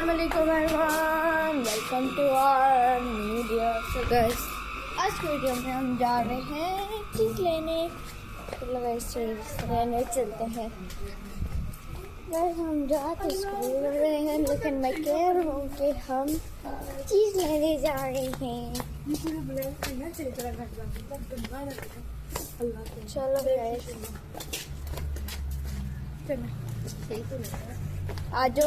अस्सलामुअलैकुम everyone, welcome to our new video. So guys, आज की वीडियो में हम जा रहे हैं चीज़ लेने। लेने चलते हैं गाइस। हम जा तो स्कूल रहे हैं, लेकिन मैं कह रहा हूँ कि हम चीज़ लेने जा रहे हैं। चलो गाइस, आज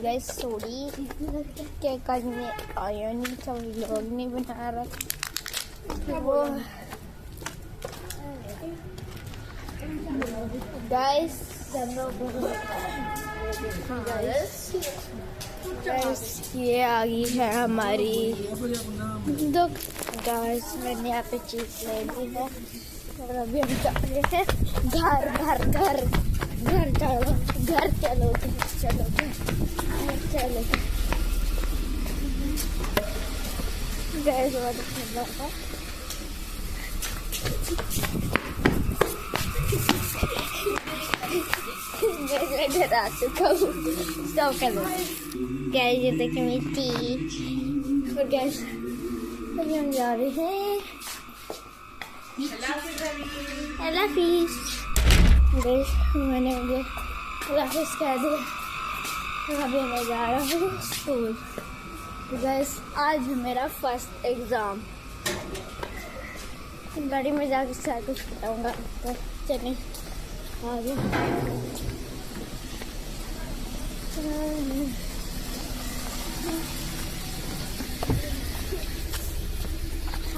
गाइस सॉरी क्या करने आया नहीं था, व्लॉग नहीं बना रहा वो गाइस। ये आ गई है हमारी दुख गाइस। मैंने यहाँ पे चीज ले ली है और अभी हम जा रहे हैं घर घर घर घर चलो घर चलो चलो चलो गैस वाला ठंडा था। मैं घर आ चुका हूँ। स्टॉप कर लो गैस। ये देखिए मिट्टी और गैस अभी हम जा रहे हैं हाफिज़। मैंने मुझे हाफिज़ कह दिया तो अभी मैं जा रहा हूँ स्कूल। गैस आज है मेरा फर्स्ट एग्ज़ाम। गाड़ी में जाकर सारा कुछ बताऊँगा, तो चलिए आगे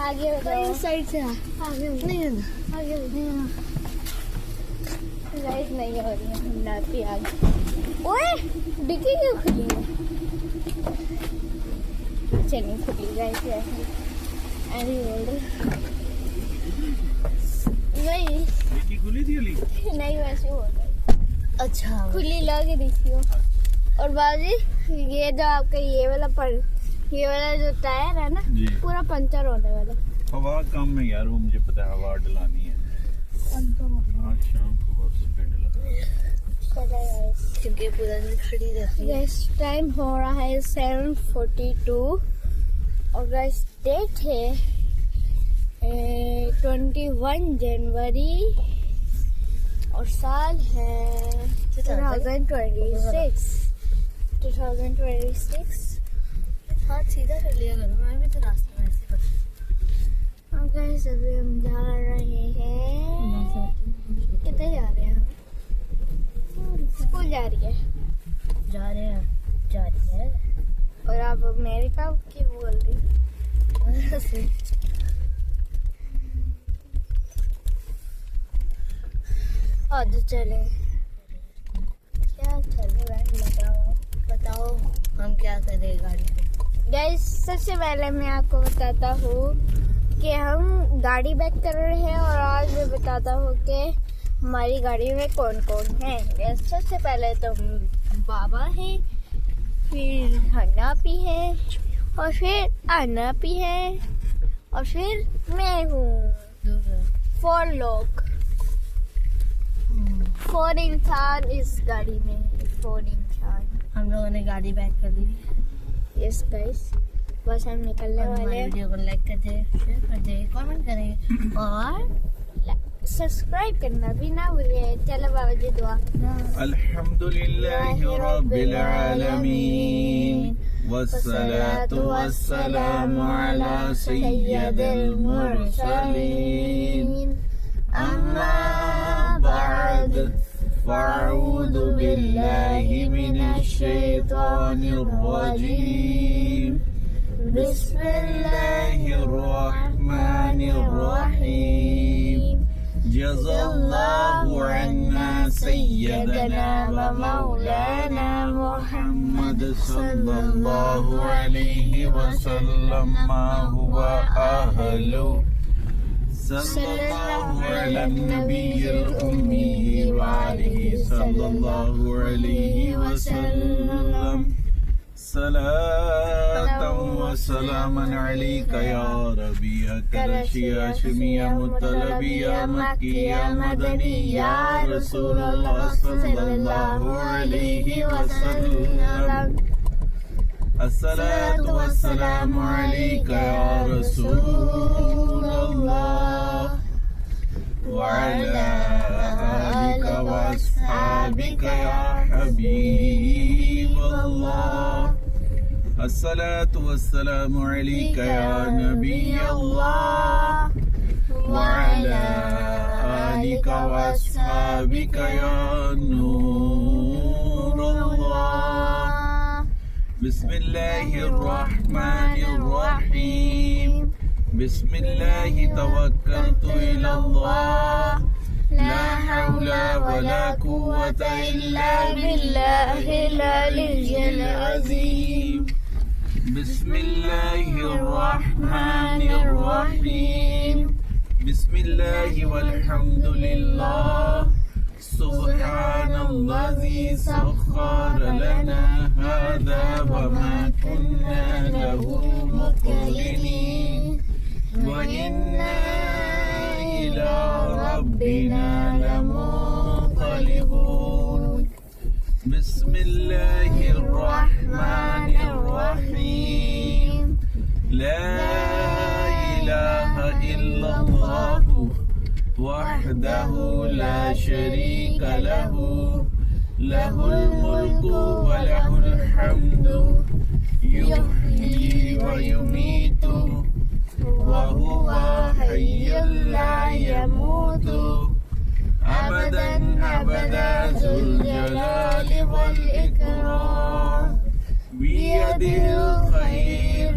आगे बताओ। साइड से आगे नहीं है ना, आगे लाइट नहीं हो रही है ना पे आगे। ओए डिक्की क्यों खुली है? चलिए खुली गाइस अरे नहीं डिक्की खुली थी अली? नहीं वैसे हो गई। अच्छा खुली लग रही थी वो। और बाजी ये जो आपका ये वाला जो टायर है ना पूरा पंचर होने वाला। हवा कम है यार, वो मुझे पता है, हवा डलानी है आज शाम को और सुबह डला क्योंकि पूरा दिन खड़ी रहती है। गैस टाइम हो रहा है 7:42 और गैस डेट है 21 जनवरी और साल है 2026। हाथ सीधा कर लिया करो, मैं भी तो रास्ते में ऐसे करती। और गाइस अभी हम जा रहे हैं, कितने जा रहे हैं? स्कूल जा रही है। और आप अमेरिका क्यों बोल रही? आज चले क्या चले बताओ हम क्या करें गाड़ी पे। गाइस सबसे पहले मैं आपको बताता हूँ कि हम गाड़ी बैक कर रहे हैं और आज मैं बताता हूँ कि हमारी गाड़ी में कौन कौन है। गैस सबसे पहले तो बाबा है, फिर हन्नापी है और फिर अन्नापी है और फिर मैं हूँ। 4 लोग, 4 इंसान इस गाड़ी में है। 4 इंसान। हम लोगों ने गाड़ी बैक कर ली। यस गाइस, बस हम निकलने वाले हैं। वीडियो को लाइक कर दे, शेयर कर दे, कमेंट करें और सब्सक्राइब करना भी ना भूलिए। चलो बाबा जी दुआ। अल्हम्दुलिल्लाहि रब्बिल आलमीन वस्सलातु वस्सलामु अला सय्यिदिल मुरसलीन अम्मा बाद फ़अऊज़ु बिल्लाहि मिनश शैतानिर रजीम बिस्मिल्लाहिर रहमानिर रहीम जज़ल्लाहु अन्ना सय्यदना व मौलाना मुहम्मद सल्लल्लाहु अलैहि वसल्लम मा हुवा अहलु सल्लल्लाहु अला नबिय्यिल उम्मी व आलिहि सल्लल्लाहु अलैहि वसल्लम सलातम व सलामन अलैका या रबिया करशिया शमिया मुतलबिया मक्किया मदनिया रसूलुल्लाह सल्लल्लाहु सल्लल्लाहु अलैहि वसल्लम। अस्सलातु वस्सलामु अलैका या रसूलल्लाह व अला आलिका व अस्हाबिका या हबीबल्लाह। अस्सलातु वस्सलामु अलैका या नबीयल्लाह व अला आलिका व अस्हाबिका या नूरल्लाह। बिस्मिल्लाहिर्रहमानिर्रहीम। बिस्मिल्लाहि तवक्कलतु इलल्लाह ला हौला वला कुव्वता इल्ला बिल्लाहिल अलिय्यिल अज़ीम। बिस्मिल्लाहिर्रहमानिर्रहीम। बिस्मिल्लाहि वल्हम्दुलिल्लाह सुब्हानल्लज़ी सख्खर लना हाज़ा वमा कुन्ना लहु मुक़रिनीन व इन्ना इला रब्बिना लमुन्क़लिबून। बिस्मिल्लाहिर्रहमानिर्रहीम। ला इलाहा इल्लल्लाहु वहदहु ला शरीका लहु लहुल मुल्कु व लहुल हम्दु युहयी व युमीतु व हुवा हय्युल ला यमूतु अबदन अबदा ज़ुल जलालि वल इकराम बियदिहिल खैर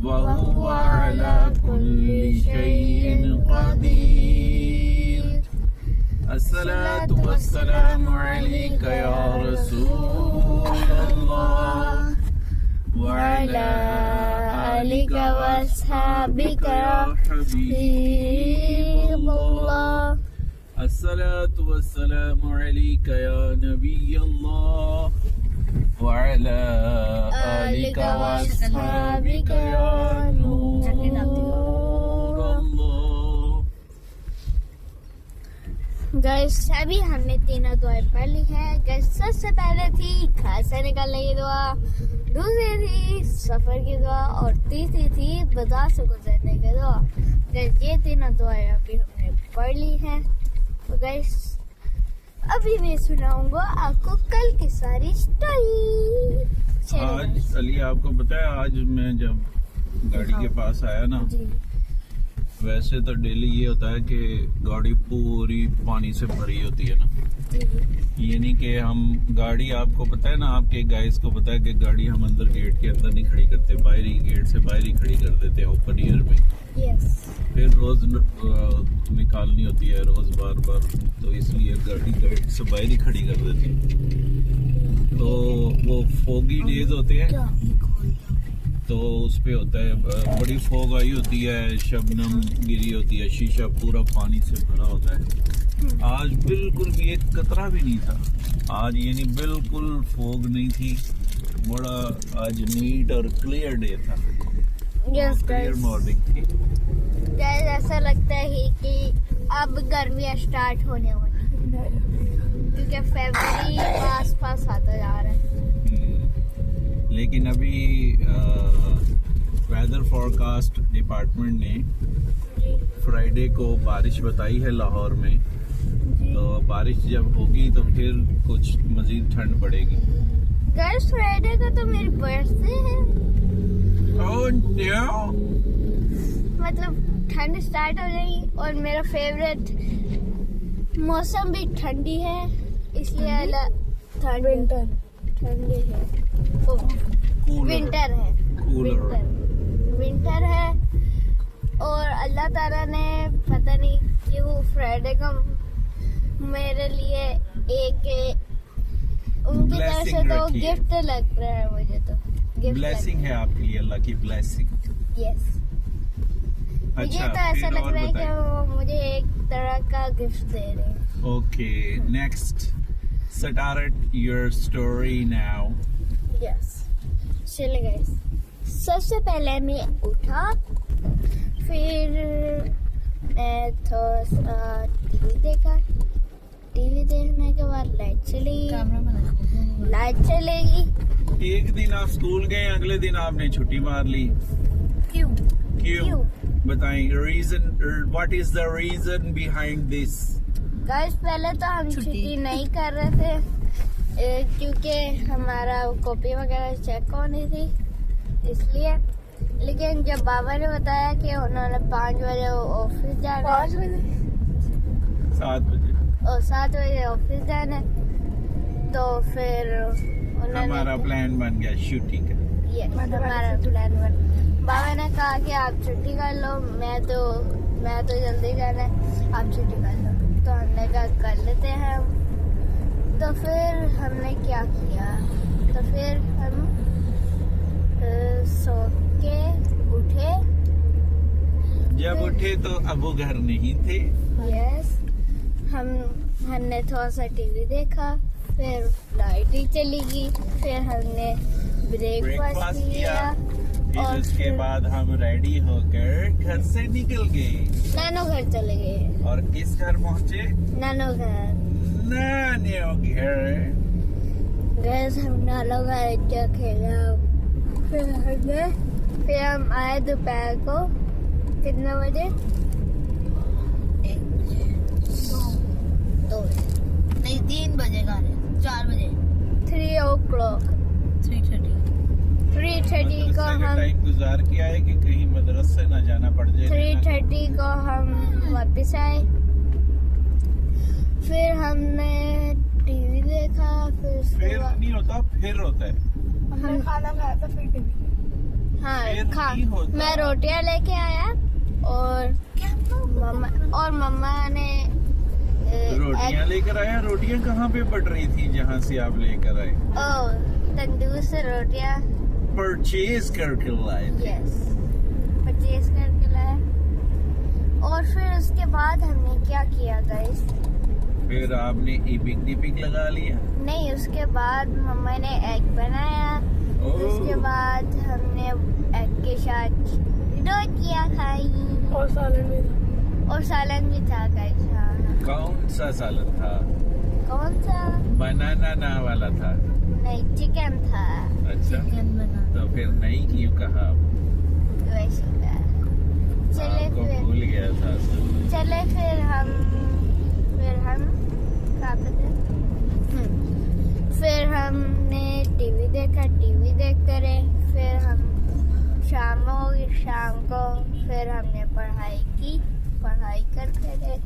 व हुवा अला कुल्लि शैइन क़दीर। अस्सलातु वस्सलामु अलैका या रसूलल्लाह व अला आलिका व अस्हाबिका या हबीबल्लाह। अस्सलातु वस्सलामु अलैका या नबीयल्लाह व अला आलिका व अस्हाबिका या नूरल्लाह। गाइस अभी हमने तीनों दुआएं पढ़ ली है। गाइस सबसे पहले थी घर से निकलने की दुआ, दूसरी थी सफर की दुआ और तीसरी थी बाजार से गुजरने की दुआ। गाइस ये तीनों दुआएं अभी हमने पढ़ ली हैं। तो गाइस अभी मैं सुनाऊंगा आपको कल की सारी स्टोरी। आज अली आपको पता है, आज मैं जब गाड़ी के पास आया ना, जी वैसे तो डेली ये होता है कि गाड़ी पूरी पानी से भरी होती है ना। ये नहीं कि हम गाड़ी, आपको पता है ना, आपके गाइस को पता है कि गाड़ी हम अंदर गेट के अंदर नहीं खड़ी करते, बाहर ही गेट से बाहर ही खड़ी कर देते हैं ओपन एयर में। यस। फिर रोज निकालनी होती है रोज बार बार, तो इसलिए गाड़ी गेट से बाहर ही खड़ी कर देते हैं। तो वो फोगी डेज होते हैं तो उस पे होता है, बड़ी फोग आई होती है, शबनम गिरी होती है, शीशा पूरा पानी से भरा होता है। आज बिल्कुल भी एक कतरा भी नहीं था। आज यानी बिल्कुल फोग नहीं थी, बड़ा आज नीट और क्लियर डे था। यस क्लियर मॉर्निंग थी। गाइस ऐसा लगता है कि अब गर्मियाँ स्टार्ट होने वाली हैं, क्योंकि फरवरी पास पास आता जा रहा है। लेकिन अभी वेदर फॉरकास्ट डिपार्टमेंट ने फ्राइडे को बारिश बताई है लाहौर में, तो बारिश जब होगी तो फिर कुछ मजीद ठंड पड़ेगी। गाइस फ्राइडे को तो मेरी बर्थडे है। Oh no! मतलब ठंड स्टार्ट हो जाएगी और मेरा फेवरेट मौसम भी ठंडी है, इसलिए विंटर ठंडी है, विंटर है, विंटर है। और अल्लाह ताला ने पता नहीं क्यों फ्राइडे को मेरे लिए एक उनकी तरफ से तो गिफ्ट लग रहा है मुझे, तो ब्लेसिंग है आपके लिए, अल्लाह की ब्लेसिंग। यस। मुझे तो ऐसा लग रहा है कि वो मुझे एक तरह का गिफ्ट दे रहे हैं। Okay, next start your story now. Yes. चलिए गाइस, सबसे पहले मैं उठा, फिर मैं थोड़ा सा टीवी देखा, टीवी देखने के बाद लाइट चली, आज चलेगी। एक दिन आप स्कूल गए, अगले दिन आपने छुट्टी मार ली। क्यों? क्यों? बताएं reason, what is the reason behind this? Guys पहले तो हम छुट्टी नहीं कर रहे थे क्योंकि हमारा कॉपी वगैरह चेक होनी थी इसलिए। लेकिन जब बाबा ने बताया कि उन्होंने 5 बजे ऑफिस जाना है, 7 बजे और 7 बजे ऑफिस जाना है, तो फिर उन्होंने हमारा प्लान बन गया छुट्टी का। ये हमारा प्लान बन। बाबा ने कहा कि आप छुट्टी कर लो, मैं तो जल्दी जाना है, आप छुट्टी कर लो। तो हमने कहा कर लेते हैं हम। तो फिर हमने क्या किया, तो फिर हम सो के उठे। जब उठे तो अबू घर नहीं थे। यस, हमने थोड़ा सा टीवी देखा, फिर लाइट ही चली गई, फिर हमने ब्रेकफास्ट किया फिर और उसके फिर बाद हम रेडी होकर घर से निकल गए। नानो घर चले गए। और किस घर पहुँचे? नानो घर। नानियों घर। गैस हम नानो घर अच्छा खेला, फिर हम आए दोपहर को कितने बजे? 1 बजे, 2 नहीं 3 बजे का 4 बजे 3 o'clock 3:30 को हम टाइम गुजार के आए कि कहीं मदरसे ना जाना पड़ जाए। 3:30 को हम वापस आए। फिर हमने टीवी देखा, फिर उसके फिर बाद नहीं होता, फिर होता है। हम खाना खाया था, फिर टीवी। हाँ फिर नहीं होता। मैं रोटियां लेके आया और मम्मा ने रोटियां लेकर आया। रोटियां कहाँ पे पड़ रही थी जहाँ से आप लेकर आए? तंदूर से रोटियां परचेज करके लाए थे। यस, परचेज करके लाया। और फिर उसके बाद हमने क्या किया गाइस? फिर आपने इपिक डिपिक लगा लिया। नहीं, उसके बाद मम्मा ने एग बनाया। उसके बाद हमने एग के साथ रोटियां खाई और सालन भी था गाइस। हाँ। कौन सा सालन था? कौन सा? बनाना ना वाला था? नहीं, चिकन था। अच्छा, तो फिर नहीं क्यों कहा? वैसे था। चले आपको फिर भूल गया था। फिर हम क्या करते? फिर हमने टीवी देखा, टीवी देखते रहे। फिर हम शाम को फिर हमने पढ़ाई की, पढ़ाई करते रहे।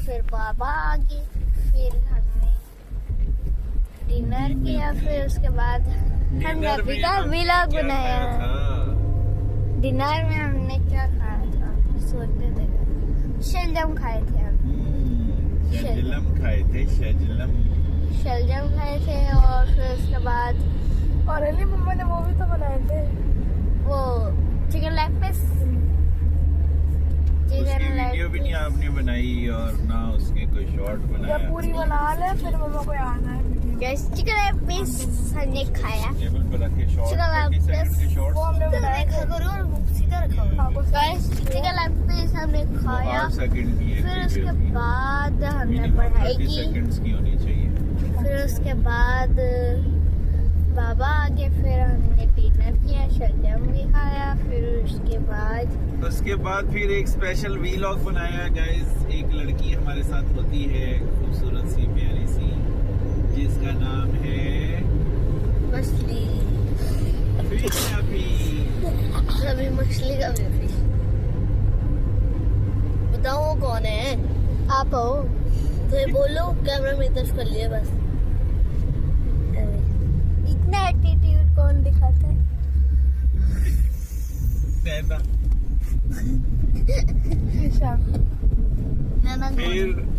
फिर बाबा आ गए, फिर हमने डिनर किया। फिर उसके बाद हमने अभी का व्लॉग बनाया। डिनर में हमने क्या खाया था? सोचते थे, शलजम खाए थे हम। शलजम खाए थे। शलजम खाए थे। और फिर उसके बाद मम्मा ने वो भी तो बनाए थे, वो चिकन लेग पीस। उसकी वीडियो भी नहीं आपने बनाई और ना उसके कोई शॉर्ट बनाया। पूरी बना ले, फिर मम्मा को याद आया। गैस चिकन लेग पीस हमने खाया। टेबल पर रख के शॉर्ट, 30 सेकंड के शॉर्ट। वो हमने बनाया सीधा रखा। गैस चिकन लेग पीस हमने खाया। 8 सेकंड की फिर उसके बाद हमने पढ़ाई 30 की। सेकंड्स की होनी चाहिए। फिर उसके बाद बाबा आ गए, फिर हमने डिनर किया, शलजम भी खाया। फिर उसके बाद फिर एक स्पेशल वीलॉग बनाया गाइस। एक लड़की हमारे साथ होती है, खूबसूरत सी प्यारी सी, जिसका नाम है मछली। कभी मछली कभी फिश। बताओ वो कौन है? आप हो। तो ये बोलो, कैमरा मेरी तरफ कर लिया बस। इतना एटीट्यूड कौन दिखाता है? नैना। नैना कौन है?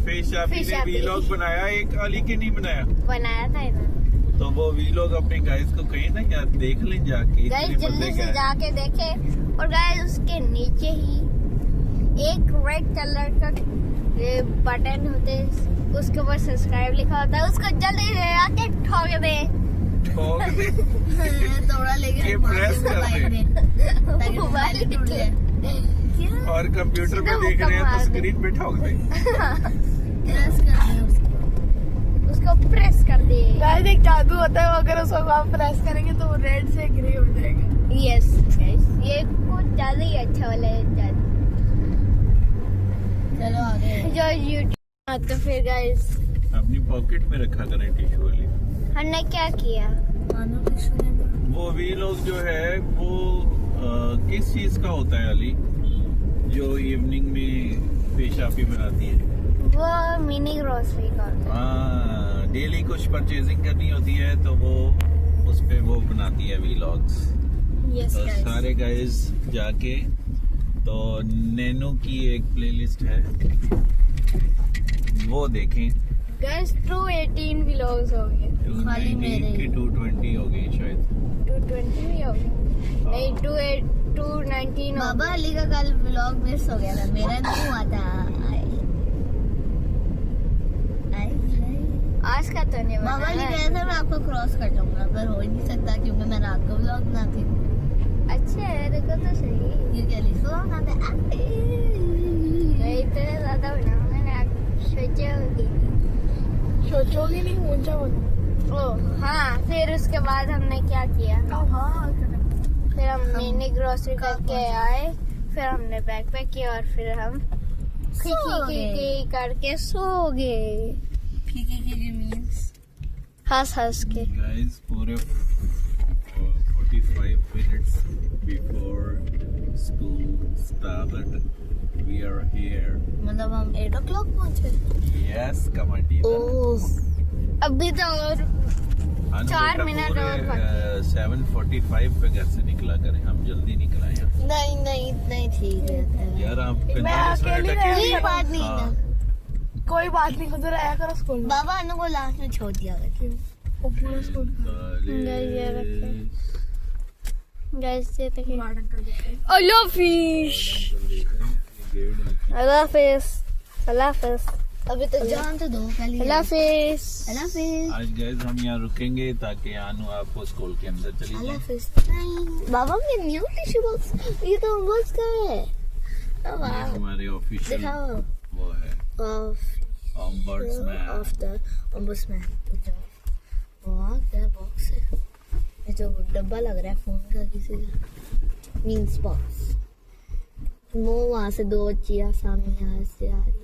फिर शाफी ने शाफी। वीलॉग बनाया, एक अली के नहीं बनाया। बनाया था इन्होंने। तो वो वीलॉग अपने गाइस को कहीं ना यार देख लें जाके। गाइस इतने जल्दी मजे से का है। जाके देखे। और गाइस उसके नीचे ही एक रेड कलर का बटन होते है, उसके ऊपर सब्सक्राइब लिखा होता है, उसको जल्दी से आके ठोक दे। ठोक दे। थोड़ा लेके ये press कर दे। ताकि मोबाइल टूट जाए। और कंप्यूटर पे देख रहे हैं तो स्क्रीन पे ठोक दे। प्रेस कर दे उसको। उसको प्रेस कर दे। गाइस जादू होता है, अगर उसको आप प्रेस करेंगे तो रेड से ग्रे हो जाएगा। यस गाइस, ये कुछ ज्यादा ही अच्छा वाला है जादू। चलो आगे। जो यूट्यूब तो फिर गाइस अपनी पॉकेट में रखा करें टिश्यू वाली। हमने क्या किया? मानो टिश्यू ने वो वीलॉग जो है वो किस चीज का होता है अली, जो इवनिंग में पेशाबी बनाती है? वो मिनी ग्रोसरी का। हाँ, डेली कुछ परचेजिंग करनी होती है तो वो उस पे वो बनाती है वीलॉग्स। यस तो गाइस, सारे गाइस जाके, तो नैनो की एक प्लेलिस्ट है वो देखें। गाइस 218 व्लॉग्स हो गए। खाली 219 मेरे की 220 हो गई शायद। 220 भी हो गए, नहीं 219 हो बाबा गए। अली का कल व्लॉग मिस हो गया था, मेरा नहीं हुआ था। आज का तो नहीं बाबा अली बना कह रहे थे मैं आपको क्रॉस कर लूंगा, पर हो ही नहीं सकता क्योंकि मैं रात को व्लॉग ना थी। अच्छा है, देखो तो सही। क्योंकि अली सो ना था। मैं इतना ज्यादा बनाऊंगा ना, सोचोगी नहीं ऊंचा होना। ओ हाँ, फिर उसके बाद हमने क्या किया? हाँ फिर हम मिनी ग्रोसरी करके आए, फिर हमने बैग पैक किया और फिर हम खी करके सो गए फीकी मीन्स हंस के। गाइस पूरे 45 minutes before school started we are here. मतलब हम 8 o'clock पहुंचे। Yes, कमाटी। अभी तो और 4 मिनट और 7:45 पे घर से निकला करें, हम जल्दी निकल आए हैं। नहीं नहीं नहीं ठीक है यार आप मैं 45 अकेली मिनट रह कोई बात नहीं हाँ। ना, कोई बात नहीं, उधर आया करो स्कूल में। बाबा अनु को लास्ट में छोड़ दिया गया वो पूरा स्कूल गाइस ये देखिए, गार्डन कर देते हैं। अल्लाह फिश, अल्लाह हाफिज, अल्लाह हाफिज, अभी तो जान तो दो पहले। अल्लाह हाफिज। अल्लाह हाफिज। आज गाइस हम यहाँ रुकेंगे ताकि अनु आपको स्कूल के अंदर चली अल्लाह जाए। हाफिज। बाबा ये न्यू टिश्यू बॉक्स, ये तो बॉक्स का है। ये हमारे ऑफिशियल दिखाओ वो है ऑम्बड्समैन। Of the ombudsman. वाह क्या बॉक्स है, ये जो डब्बा लग रहा है फोन का किसी का, मींस बॉक्स। वो वहां से 2 बच्चियां सामने यहाँ से आ रही है।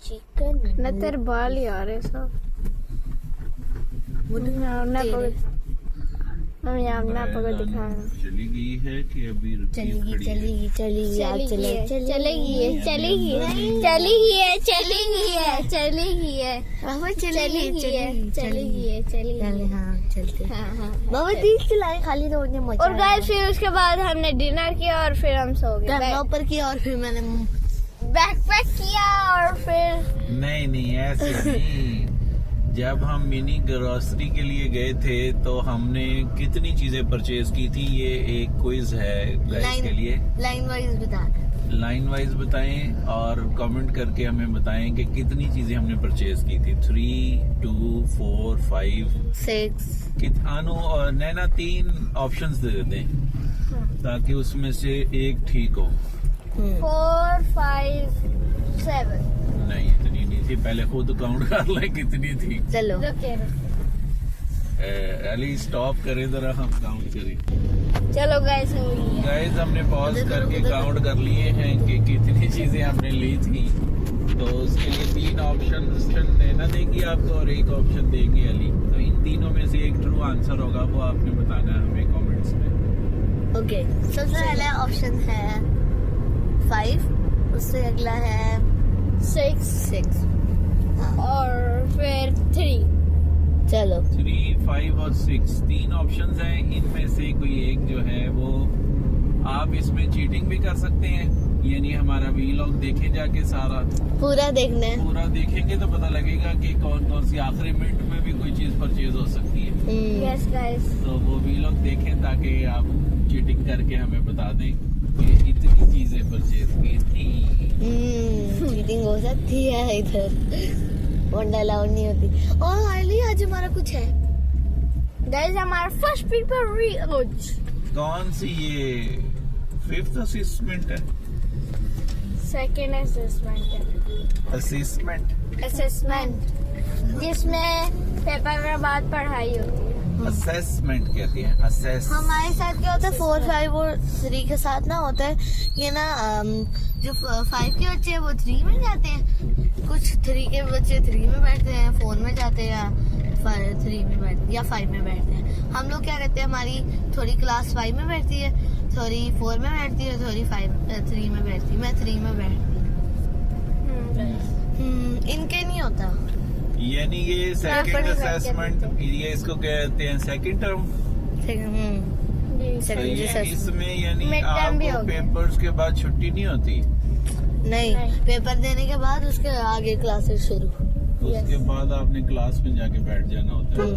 चिकन ना तेरे बाल ही आ रहे सब। मम्मी आपने पकड़ दिखाया। चली गई है कि अभी रुकी चलेगी खड़ी है? चलेगी चलेगी आज चलेगी चलेगी है, चलेगी है, नहीं। चलेगी है, चलेगी है, चलेगी है, बाबा चलेगी है, चलेगी है, चलेगी चले है। हाँ चलते। हाँ हाँ। बाबा तीस चलाए खाली रोड ने मचा। और गाइस फिर उसके बाद हमने डिनर किया और फिर हम सो गए। कैमरा ऊपर किया और फिर मैंने बैकपैक किया और फिर नहीं ऐसे नहीं। जब हम मिनी ग्रोसरी के लिए गए थे तो हमने कितनी चीजें परचेज की थी, ये एक क्विज है गाइस के लिए। लाइन वाइज बता दे। लाइन वाइज बताएं और कमेंट करके हमें बताएं कि कितनी चीजें हमने परचेज की थी। 3, 2, 4, 5, 6 अनु और नैना 3 ऑप्शंस दे देते हैं ताकि उसमें से एक ठीक हो। 4, 5, 7। नहीं इतनी नहीं थी, पहले खुद काउंट कर ले कितनी थी। चलो अली स्टॉप करें जरा, हम काउंट करें। चलो गाइस हो गई है। गाइस हमने पॉज करके काउंट कर लिए हैं कि कितनी चीजें हमने ली थी। तो उसके लिए 3 ऑप्शन देना देंगी आपको और एक ऑप्शन देंगे अली। तो इन तीनों में से एक ट्रू आंसर होगा, वो आपने बताना है हमें कमेंट्स में। ओके सबसे पहला ऑप्शन है 5, उससे अगला है 6 और फिर 3। चलो 3, 5 और 6 3 ऑप्शंस हैं। इनमें से कोई एक जो है वो आप इसमें चीटिंग भी कर सकते हैं, यानी हमारा वीलॉग देखें जाके सारा पूरा देखना है। पूरा देखेंगे तो पता लगेगा कि कौन कौन सी आखिरी मिनट में भी कोई चीज परचेज हो सकती है। यस गाइस, तो वो वीलॉग देखें ताकि आप चीटिंग करके हमें बता दें कि इतनी चीजें परचेज की थी। चीटिंग हो सकती है इधर, वंडा अलाउड नहीं होती। और अली आज हमारा कुछ है गाइस, हमारा फर्स्ट पेपर रीच। कौन सी ये 5th असेसमेंट है? सेकंड असेसमेंट है। असेसमेंट असेसमेंट जिसमें पेपर के बाद पढ़ाई होती है। असेसमेंट कहते हैं, असेस। हमारे साथ क्या होता है 4, 5 और 3 के साथ ना होता है ये ना जो 5 के बच्चे हैं वो 3 में जाते हैं, कुछ 3 के बच्चे 3 में बैठते हैं, 4 में जाते हैं, या 3 में बैठते या 5 में बैठते हैं। हम लोग क्या करते हैं, हमारी थोड़ी क्लास 5 में बैठती है, थोड़ी 4 में बैठती है, थोड़ी 3 में बैठती है। मैं 3 में बैठती हूँ। इनके नहीं होता। यानी ये सेकंड असेसमेंट, ये इसको कहते हैं सेकंड टर्म। जी। तो ये इसमें यानी Mid term भी आपको हो गया। पेपर्स के बाद छुट्टी नहीं होती, नहीं, पेपर देने के बाद उसके आगे क्लासेस शुरू। उसके बाद आपने क्लास में जाके बैठ जाना होता है।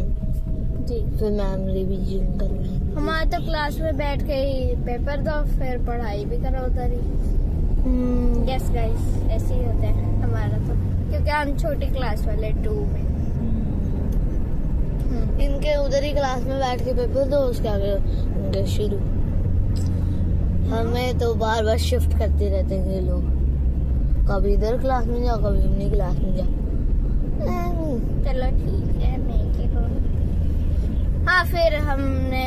जी। फिर मैम रिवीजन करवाएंगे। हमारे तो क्लास में बैठ के ही पेपर दो, फिर पढ़ाई भी करो उधर ही। यस गाइस, ऐसे ही होता है हमारा तो, क्योंकि हम छोटी क्लास वाले 2 में। इनके उधर ही क्लास में बैठ के पेपर दो, उसके आगे उनके शुरू। हमें तो बार बार शिफ्ट करते रहते हैं ये लोग, कभी इधर क्लास में जाओ, कभी उन्हीं क्लास में जाओ। चलो ठीक है, नहीं की हो। हाँ, फिर हमने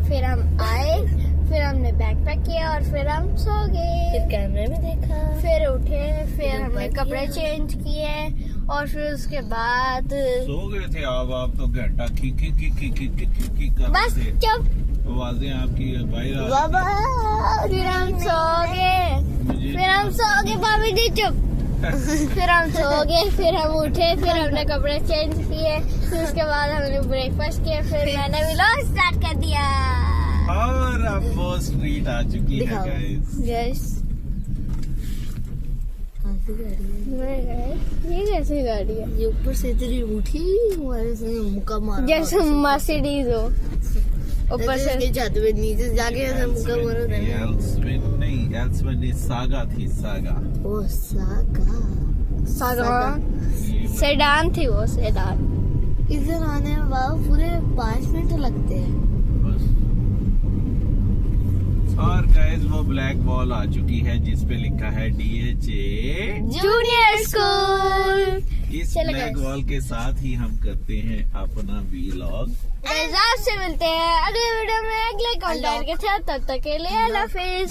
फिर हम आए, फिर हमने बैग पैक किया और फिर हम सो गए। फिर कैमरे में देखा, फिर उठे, फिर हमने ऊपर कपड़े किया। चेंज किए और फिर उसके बाद सो गए थे आप तो घंटा की कर बस रहे थे। चुप। आवाजें आपकी बाहर आ बाबा फिर हम सो गए, मुझे फिर हम सो गए, भाभी जी चुप। फिर हम सो गए, फिर हम उठे, फिर हमने कपड़े चेंज किए, फिर उसके बाद हमने ब्रेकफास्ट किया, फिर मैंने व्लॉग स्टार्ट कर दिया। और अब वो स्ट्रीट आ चुकी है दिखाओ। गाइस। यस, ये कैसी गाड़ी है? ये ऊपर से इतनी उठी, हमारे से मुक्का मारा। जैसे मर्सिडीज हो, ऊपर से इसके छत पे नीचे जाके ऐसे मुक्का मारा था। नहीं, एल्सविन सागा थी, सागा। ओ सागा। सागा सेडान थी, वो सेडान। इधर आने में बाबा पूरे 5 मिनट लगते हैं। बस। और गाइस वो ब्लैक बॉल आ चुकी है जिस पे लिखा है DHA जूनियर स्कूल। इस चलो ब्लैक guys। बॉल के साथ ही हम करते हैं अपना व्लॉग। आपसे मिलते हैं अगले वीडियो में अगले कंटेंट के साथ। तब तक के लिए अल्लाह हाफिज़।